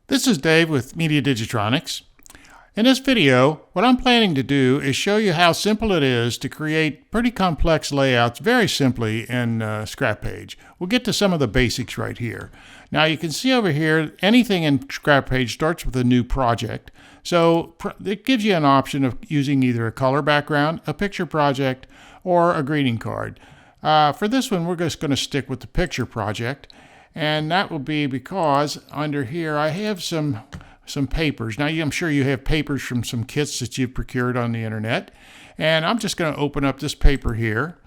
This is Dave with Media Digitronics. In this video, what I'm planning to do is show you how simple it is to create pretty complex layouts very simply in ScrapPage. We'll get to some of the basics right here. Now you can see over here, anything in ScrapPage starts with a new project. So it gives you an option of using either a color background, a picture project, or a greeting card. For this one, we're just going to stick with the picture project. And that will be because under here I have some papers. Now I'm sure you have papers from some kits that you've procured on the internet. And I'm just going to open up this paper here.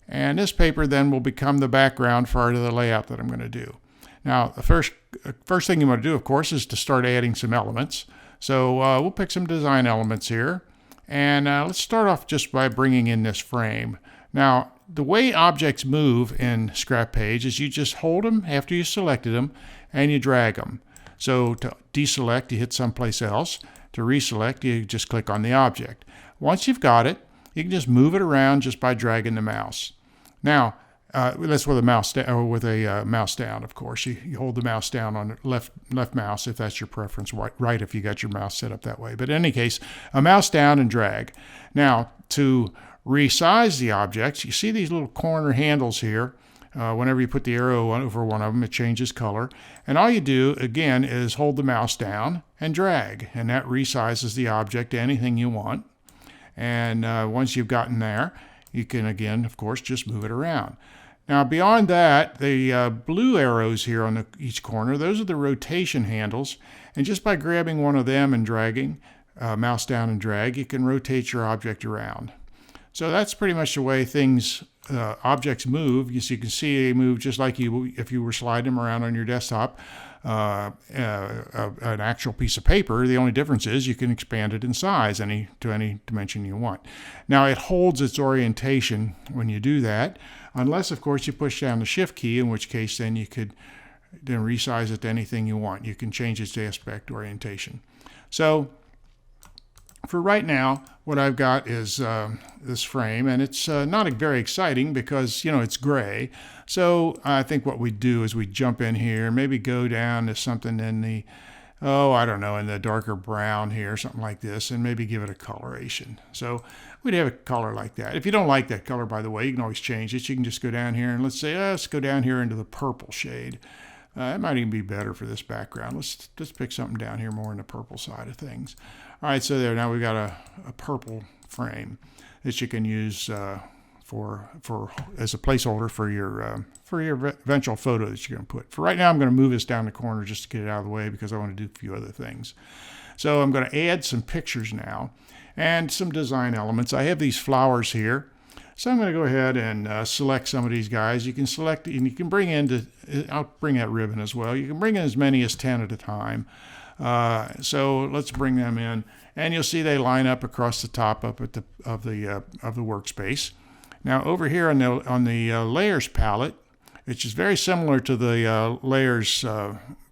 And this paper then will become the background for the layout that I'm going to do. Now the first thing you want to do, of course, is to start adding some elements. So we'll pick some design elements here. And let's start off just by bringing in this frame. Now, the way objects move in ScrapPage is you just hold them after you selected them and you drag them. So to deselect, you hit someplace else. To reselect, you just click on the object. Once you've got it, you can just move it around just by dragging the mouse. Now, that's with a mouse down, or with a mouse down, of course. You hold the mouse down on the left mouse if that's your preference, right if you got your mouse set up that way. But in any case, a mouse down and drag. Now, to resize the objects, you see these little corner handles here. Whenever you put the arrow over one of them, it changes color. And all you do, again, is hold the mouse down and drag. And that resizes the object to anything you want. And once you've gotten there, you can, again, of course, just move it around. Now, beyond that, the blue arrows here on each corner, those are the rotation handles. And just by grabbing one of them and dragging, mouse down and drag, you can rotate your object around. So that's pretty much the way objects move. You can see they move just like if you were sliding them around on your desktop, an actual piece of paper. The only difference is you can expand it in size to any dimension you want. Now it holds its orientation when you do that, unless of course you push down the Shift key, in which case then you could resize it to anything you want. You can change its aspect orientation. So for right now, what I've got is this frame, and it's not very exciting because, it's gray. So I think what we do is we jump in here, maybe go down to something in the, in the darker brown here, something like this, and maybe give it a coloration. So we'd have a color like that. If you don't like that color, by the way, you can always change it. You can just go down here and let's go down here into the purple shade. It might even be better for this background. Let's pick something down here more in the purple side of things. All right, so there, now we've got a purple frame that you can use for as a placeholder for your eventual photo that you're going to put. For right now, I'm going to move this down the corner just to get it out of the way because I want to do a few other things. So I'm going to add some pictures now and some design elements. I have these flowers here. So I'm going to go ahead and select some of these guys. You can select, and you can bring in, I'll bring that ribbon as well. You can bring in as many as 10 at a time. So let's bring them in, and you'll see they line up across the top of the workspace. Now over here on the layers palette, which is very similar to the layers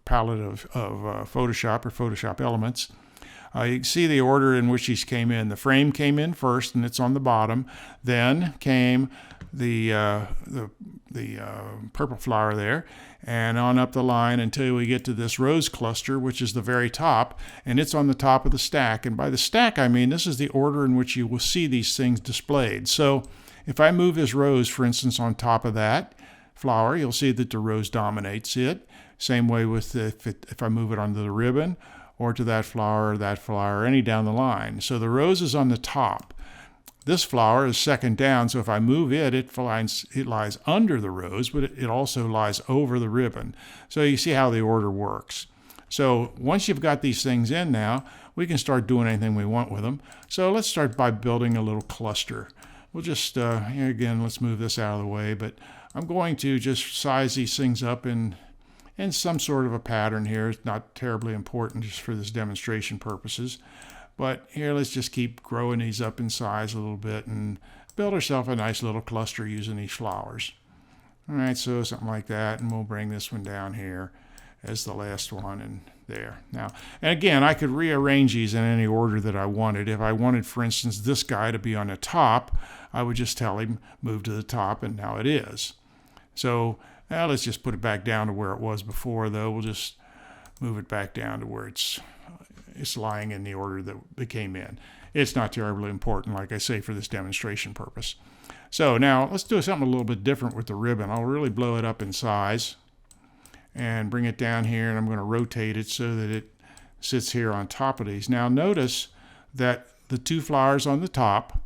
palette of Photoshop or Photoshop Elements. You can see the order in which these came in. The frame came in first, and it's on the bottom. Then came the purple flower there, and on up the line until we get to this rose cluster, which is the very top, and it's on the top of the stack. And by the stack, I mean this is the order in which you will see these things displayed. So if I move this rose, for instance, on top of that flower, you'll see that the rose dominates it. Same way with if I move it onto the ribbon, or to that flower, any down the line. So the rose is on the top. This flower is second down, so if I move it lies under the rose, but it also lies over the ribbon. So you see how the order works. So once you've got these things in now, we can start doing anything we want with them. So let's start by building a little cluster. We'll just, here again, let's move this out of the way, but I'm going to just size these things up in some sort of a pattern here. It's not terribly important just for this demonstration purposes. But here, let's just keep growing these up in size a little bit and build ourselves a nice little cluster using these flowers. All right, so something like that, and we'll bring this one down here as the last one, and there. Now, and again, I could rearrange these in any order that I wanted. If I wanted, for instance, this guy to be on the top, I would just tell him, move to the top, and now it is. So now let's just put it back down to where it was before, though. We'll just move it back down to where it's lying in the order that they came in. It's not terribly important, like I say, for this demonstration purpose. So now let's do something a little bit different with the ribbon. I'll really blow it up in size and bring it down here, and I'm going to rotate it so that it sits here on top of these. Now notice that the two flowers on the top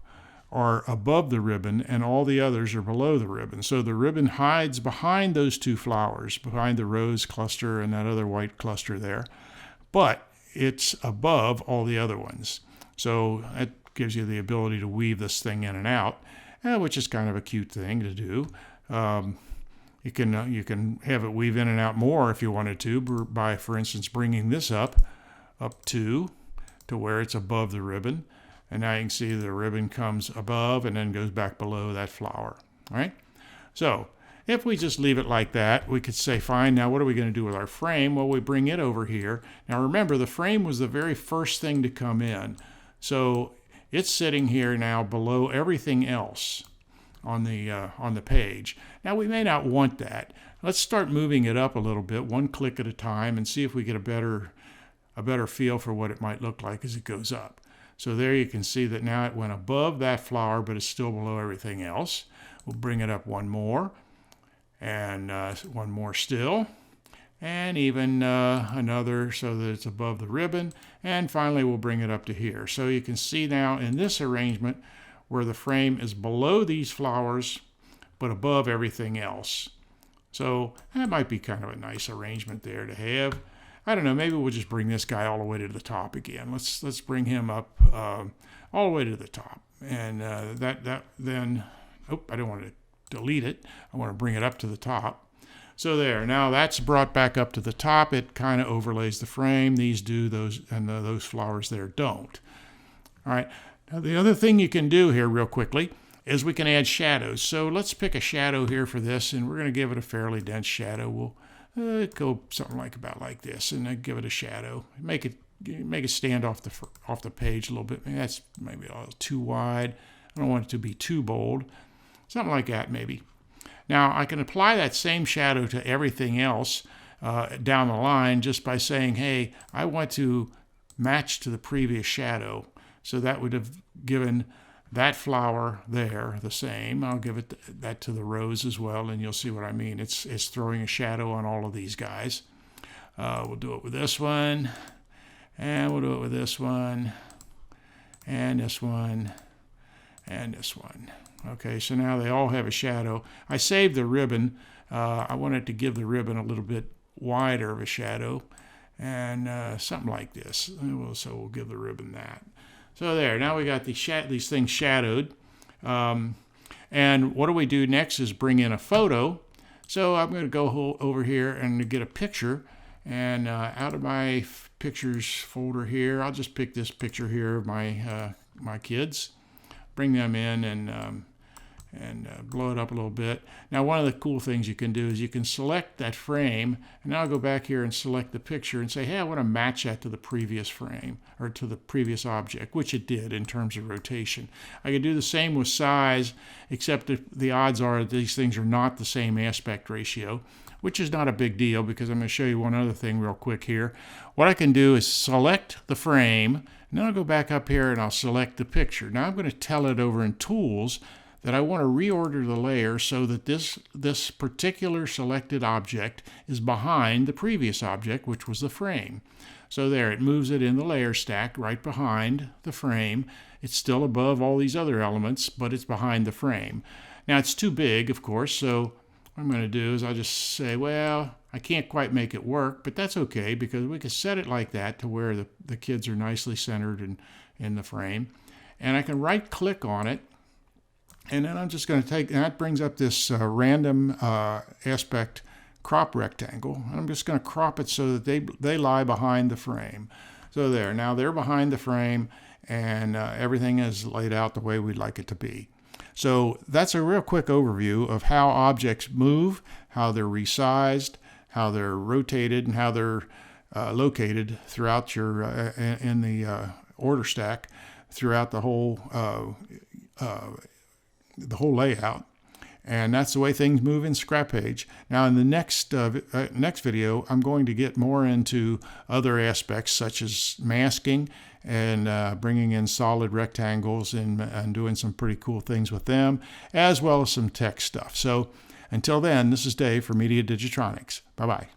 are above the ribbon and all the others are below the ribbon. So the ribbon hides behind those two flowers, behind the rose cluster and that other white cluster there, but it's above all the other ones. So that gives you the ability to weave this thing in and out, which is kind of a cute thing to do. You can have it weave in and out more if you wanted to by, for instance, bringing this up to where it's above the ribbon. And now you can see the ribbon comes above and then goes back below that flower. All right? So if we just leave it like that, we could say, fine, now what are we going to do with our frame? Well, we bring it over here. Now remember, the frame was the very first thing to come in. So it's sitting here now below everything else on the page. Now we may not want that. Let's start moving it up a little bit, one click at a time, and see if we get a better feel for what it might look like as it goes up. So there you can see that now it went above that flower, but it's still below everything else. We'll bring it up one more, and one more still, and even another so that it's above the ribbon, and finally we'll bring it up to here. So you can see now in this arrangement where the frame is below these flowers, but above everything else. So that might be kind of a nice arrangement there to have. I don't know, maybe we'll just bring this guy all the way to the top again. Let's bring him up all the way to the top. And then, I don't want to delete it. I want to bring it up to the top. So there, now that's brought back up to the top. It kind of overlays the frame. These do, those, and those flowers there don't. All right, now the other thing you can do here real quickly is we can add shadows. So let's pick a shadow here for this, and we're going to give it a fairly dense shadow. We'll go something about like this, and then give it a shadow. Make it stand off the page a little bit. Maybe that's maybe a little too wide. I don't want it to be too bold. Something like that maybe. Now I can apply that same shadow to everything else down the line just by saying, hey, I want to match to the previous shadow. So that would have given that flower there the same. I'll give it that to the rose as well, and you'll see what I mean. It's throwing a shadow on all of these guys. We'll do it with this one, and we'll do it with this one, and this one, and this one. Okay, so now they all have a shadow. I saved the ribbon. I wanted to give the ribbon a little bit wider of a shadow, and something like this. So we'll give the ribbon that. So there, now we got these things shadowed. And what do we do next is bring in a photo. So I'm going to go over here and get a picture. And out of my pictures folder here, I'll just pick this picture here of my kids. Bring them in and blow it up a little bit. Now one of the cool things you can do is you can select that frame, and now I'll go back here and select the picture and say, hey, I want to match that to the previous frame or to the previous object, which it did in terms of rotation. I can do the same with size, except the odds are these things are not the same aspect ratio, which is not a big deal because I'm going to show you one other thing real quick here. What I can do is select the frame, and then I'll go back up here and I'll select the picture. Now I'm going to tell it over in Tools that I want to reorder the layer so that this particular selected object is behind the previous object, which was the frame. So there, it moves it in the layer stack right behind the frame. It's still above all these other elements, but it's behind the frame. Now it's too big, of course, so what I'm going to do is I'll just say, well, I can't quite make it work, but that's okay because we can set it like that to where the kids are nicely centered in the frame. And I can right-click on it. And then I'm just going to take, and that brings up this random aspect crop rectangle. And I'm just going to crop it so that they lie behind the frame. So there, now they're behind the frame, and everything is laid out the way we'd like it to be. So that's a real quick overview of how objects move, how they're resized, how they're rotated, and how they're located throughout your in the order stack throughout the whole layout. And that's the way things move in ScrapPage. Now in the next video, I'm going to get more into other aspects such as masking and bringing in solid rectangles and doing some pretty cool things with them, as well as some text stuff. So until then, this is Dave for Media Digitronics. Bye-bye.